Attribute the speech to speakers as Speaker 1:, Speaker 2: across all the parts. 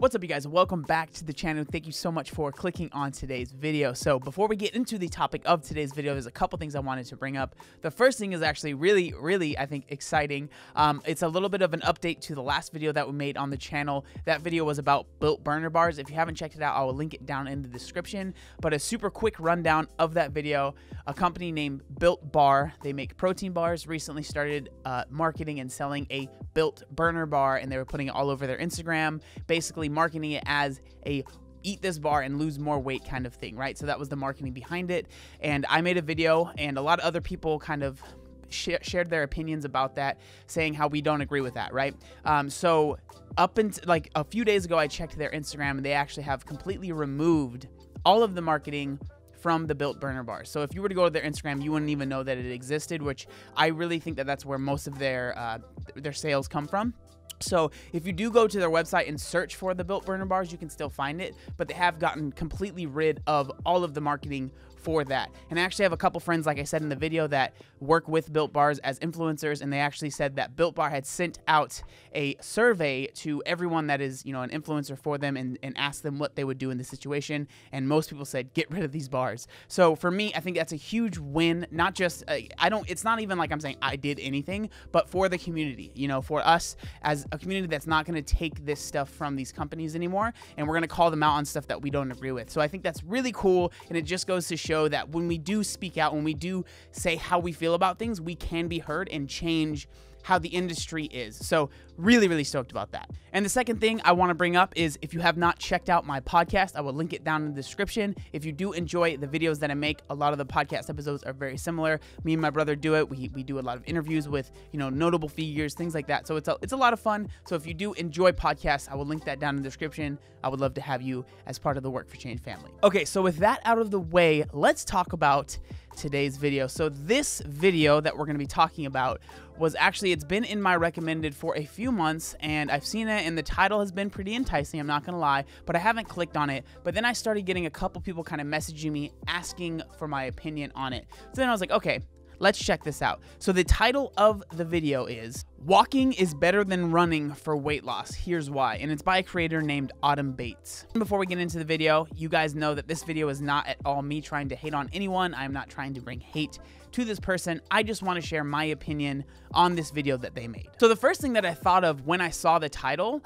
Speaker 1: What's up, you guys? Welcome back to the channel. Thank you so much for clicking on today's video. So before we get into the topic of today's video, there's a couple things I wanted to bring up. The first thing is actually really, I think, exciting. It's a little bit of an update to the last video that we made on the channel. That video was about Built Burner Bars. If you haven't checked it out, I will link it down in the description. But a super quick rundown of that video. A company named Built Bar, they make protein bars, recently started marketing and selling a Built Burner Bar, and they were putting it all over their Instagram, basically marketing it as a eat this bar and lose more weight kind of thing, right? So that was the marketing behind it. And I made a video, and a lot of other people kind of shared their opinions about that, saying how we don't agree with that, right? So up until like a few days ago, I checked their Instagram, and they actually have completely removed all of the marketing from the Built Burner Bars. So if you were to go to their Instagram, you wouldn't even know that it existed, which I really think that that's where most of their sales come from. So if you do go to their website and search for the Built Burner Bars, you can still find it, but they have gotten completely rid of all of the marketing for that. And I actually have a couple friends, like I said in the video, that work with Built Bars as influencers, and they actually said that Built Bar had sent out a survey to everyone that is, you know, an influencer for them, and asked them what they would do in this situation, and most people said get rid of these bars. So for me, I think that's a huge win. Not just it's not even like I'm saying I did anything, but for the community, you know, for us as a community that's not going to take this stuff from these companies anymore, and we're going to call them out on stuff that we don't agree with. So I think that's really cool, and it just goes to show that when we do speak out, when we do say how we feel about things, we can be heard and change how the industry is. So really stoked about that. And the second thing I want to bring up is, if you have not checked out my podcast, I will link it down in the description. If you do enjoy the videos that I make, a lot of the podcast episodes are very similar. Me and my brother do it. We do a lot of interviews with, you know, notable figures, things like that. So it's a lot of fun. So if you do enjoy podcasts, I will link that down in the description. I would love to have you as part of the Work for Change family. Okay, so with that out of the way, let's talk about today's video. So this video that we're going to be talking about was actually, it's been in my recommended for a few months, and I've seen it, and the title has been pretty enticing, I'm not gonna lie, but I haven't clicked on it. But then I started getting a couple people kind of messaging me asking for my opinion on it. So then I was like, okay, let's check this out. So the title of the video is "Walking is Better Than Running for Weight Loss. Here's Why." And it's by a creator named Autumn Bates. Before we get into the video, you guys know that this video is not at all me trying to hate on anyone. I'm not trying to bring hate to this person. I just want to share my opinion on this video that they made. So the first thing that I thought of when I saw the title,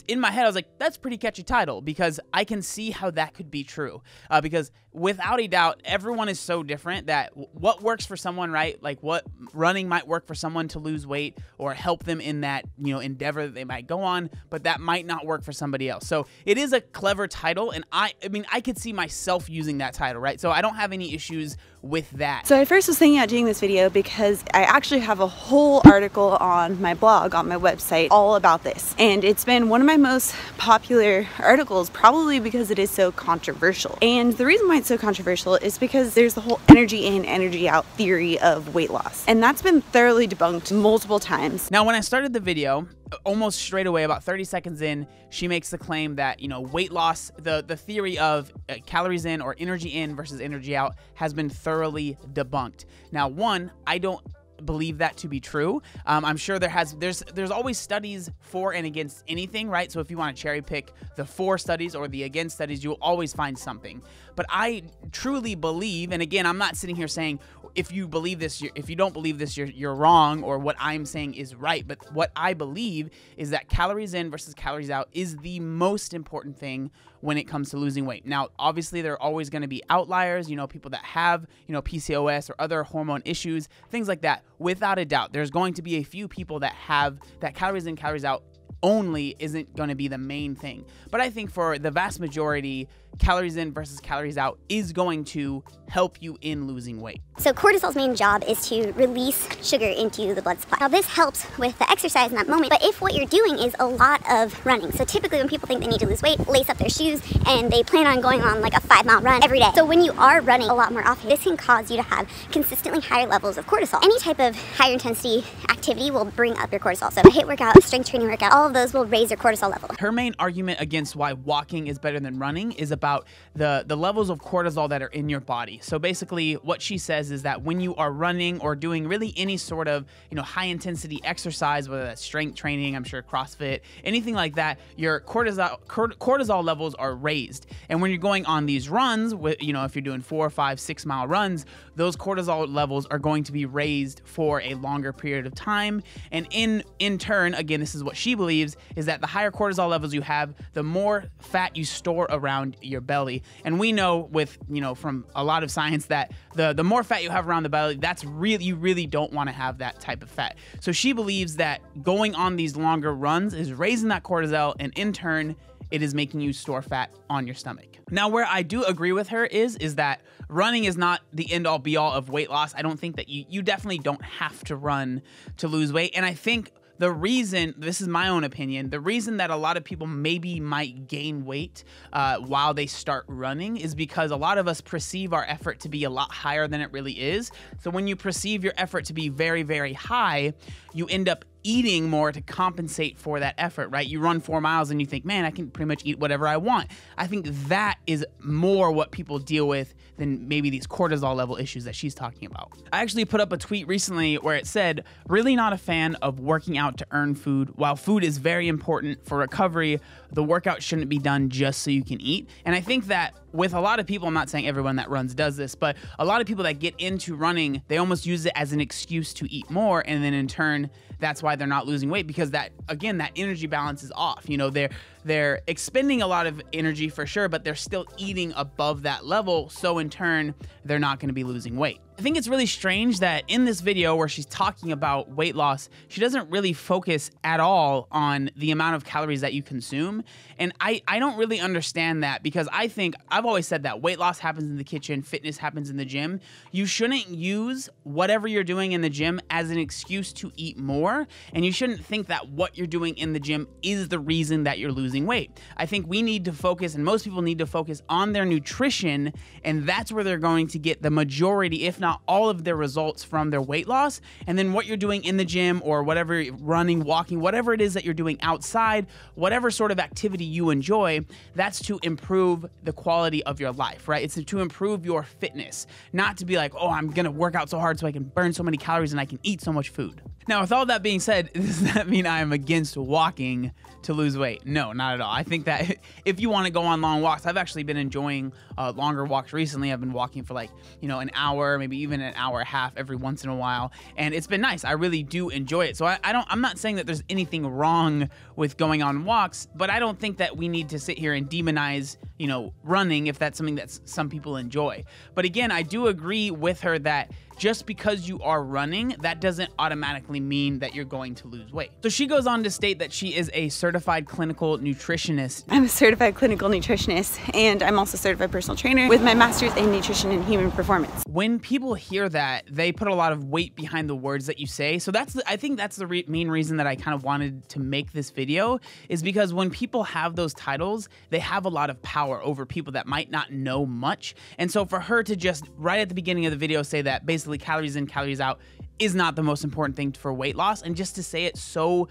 Speaker 1: in my head, I was like, that's a pretty catchy title, because I can see how that could be true. Because without a doubt, everyone is so different that what works for someone, right? Like what running might work for someone to lose weight or help them in that, you know, endeavor that they might go on, but that might not work for somebody else. So it is a clever title, and I mean, I could see myself using that title, right? So I don't have any issues with that.
Speaker 2: So I first was thinking about doing this video because I actually have a whole article on my blog, on my website, all about this. And it's been one of my most popular articles, probably because it is so controversial. And the reason why it's so controversial is because there's the whole energy in, energy out theory of weight loss. And that's been thoroughly debunked multiple times.
Speaker 1: Now, when I started the video, almost straight away, about 30 seconds in, she makes the claim that, you know, weight loss, the theory of calories in or energy in versus energy out has been thoroughly debunked. Now, one, I don't believe that to be true. I'm sure there's always studies for and against anything, right? So if you want to cherry pick the for studies or the against studies, you'll always find something. But I truly believe, and again, I'm not sitting here saying if you believe this, if you don't believe this, you're wrong, or what I'm saying is right. But what I believe is that calories in versus calories out is the most important thing when it comes to losing weight. Now, obviously, there are always going to be outliers, you know, people that have, you know, PCOS or other hormone issues, things like that. Without a doubt, there's going to be a few people that have that calories in, calories out only isn't going to be the main thing. But I think for the vast majority, calories in versus calories out is going to help you in losing weight.
Speaker 3: So cortisol's main job is to release sugar into the blood supply. Now this helps with the exercise in that moment, but if what you're doing is a lot of running, so typically when people think they need to lose weight, lace up their shoes and they plan on going on like a 5-mile run every day. So when you are running a lot more often, this can cause you to have consistently higher levels of cortisol. Any type of higher intensity activity will bring up your cortisol. So a HIIT workout, a strength training workout, all of those will raise your cortisol level.
Speaker 1: Her main argument against why walking is better than running is about the levels of cortisol that are in your body. So basically what she says is that when you are running or doing really any sort of, you know, high intensity exercise exercise, whether that's strength training, I'm sure CrossFit, anything like that, your cortisol levels are raised. And when you're going on these runs, you know, if you're doing 4, 5, 6 mile runs, those cortisol levels are going to be raised for a longer period of time. And in turn, again, this is what she believes, is that the higher cortisol levels you have, the more fat you store around your belly. And we know with, you know, from a lot of science that the more fat you have around the belly, that's really, you really don't want to have that type of fat. So she believes that going on these longer runs is raising that cortisol, and in turn, it is making you store fat on your stomach. Now, where I do agree with her is that running is not the end all be all of weight loss. I don't think that you definitely don't have to run to lose weight. And I think the reason, this is my own opinion, the reason that a lot of people maybe might gain weight while they start running is because a lot of us perceive our effort to be a lot higher than it really is. So when you perceive your effort to be very, very high, you end up eating more to compensate for that effort, right? You run 4 miles and you think, man, I can pretty much eat whatever I want. I think that is more what people deal with than maybe these cortisol level issues that she's talking about. I actually put up a tweet recently where it said, really not a fan of working out to earn food. While food is very important for recovery, the workout shouldn't be done just so you can eat. And I think that with a lot of people, I'm not saying everyone that runs does this, but a lot of people that get into running, they almost use it as an excuse to eat more, and then in turn, that's why they're not losing weight, because that, again, that energy balance is off. You know, they're expending a lot of energy for sure, but they're still eating above that level, so in turn, they're not going to be losing weight. I think it's really strange that in this video where she's talking about weight loss, she doesn't really focus at all on the amount of calories that you consume. And I don't really understand that, because I think, I've always said that weight loss happens in the kitchen, fitness happens in the gym. You shouldn't use whatever you're doing in the gym as an excuse to eat more. And you shouldn't think that what you're doing in the gym is the reason that you're losing weight. I think we need to focus, and most people need to focus on their nutrition, and that's where they're going to get the majority, if not all of their results from their weight loss. And then what you're doing in the gym, or whatever, running, walking, whatever it is that you're doing outside, whatever sort of activity you enjoy, that's to improve the quality of your life, right? It's to improve your fitness, not to be like, oh, I'm gonna work out so hard so I can burn so many calories and I can eat so much food. Now, with all that being said, does that mean I am against walking to lose weight? No, not at all. I think that if you want to go on long walks, I've actually been enjoying longer walks recently. I've been walking for like, you know, an hour, maybe even an hour and a half every once in a while, and it's been nice. I really do enjoy it. So I'm not saying that there's anything wrong with going on walks, but I don't think that we need to sit here and demonize, you know, running if that's something that some people enjoy. But again, I do agree with her that just because you are running, that doesn't automatically mean that you're going to lose weight. So she goes on to state that she is a certified clinical nutritionist.
Speaker 2: I'm a certified clinical nutritionist, and I'm also a certified personal trainer with my master's in nutrition and human performance.
Speaker 1: When people hear that, they put a lot of weight behind the words that you say. So I think that's the main reason that I kind of wanted to make this video, is because when people have those titles, they have a lot of power over people that might not know much. And so for her to just right at the beginning of the video say that basically calories in, calories out is not the most important thing for weight loss, and just to say it so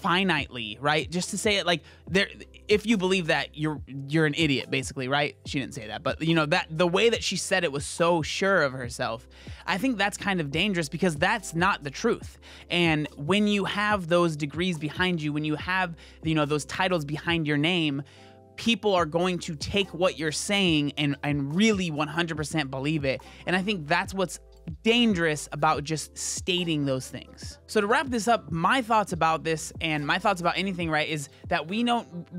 Speaker 1: finitely, right? Just to say it like there, if you believe that, you're an idiot, basically, right? She didn't say that, but you know, that the way that she said it was so sure of herself. I think that's kind of dangerous, because that's not the truth. And when you have those degrees behind you, when you have, you know, those titles behind your name, people are going to take what you're saying and really 100% believe it. And I think that's what's dangerous about just stating those things. So to wrap this up, my thoughts about this and my thoughts about anything, right, is that we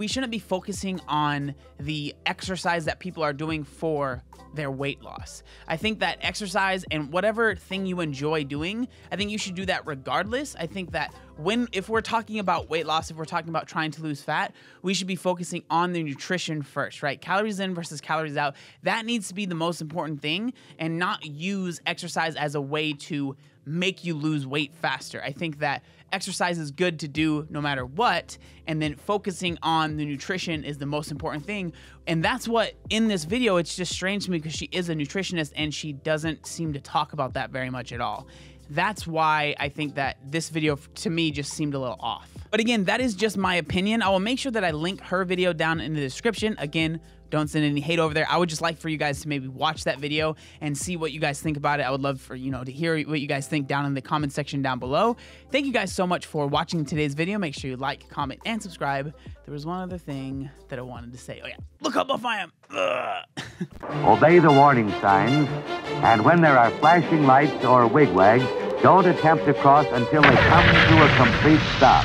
Speaker 1: shouldn't be focusing on the exercise that people are doing for their weight loss. I think that exercise and whatever thing you enjoy doing, I think you should do that regardless. I think that if we're talking about weight loss, if we're talking about trying to lose fat, we should be focusing on the nutrition first, right? Calories in versus calories out. That needs to be the most important thing, and not use exercise as a way to make you lose weight faster. I think that exercise is good to do no matter what, and then focusing on the nutrition is the most important thing. And that's what, in this video, it's just strange to me because she is a nutritionist and she doesn't seem to talk about that very much at all. That's why I think that this video to me just seemed a little off. But again, that is just my opinion. I will make sure that I link her video down in the description. Again, don't send any hate over there. I would just like for you guys to maybe watch that video and see what you guys think about it. I would love for, you know, to hear what you guys think down in the comment section down below. Thank you guys so much for watching today's video. Make sure you like, comment, and subscribe. There was one other thing that I wanted to say. Oh yeah, look how buff I am.
Speaker 4: Obey the warning signs, and when there are flashing lights or wigwags, don't attempt to cross until they come to a complete stop.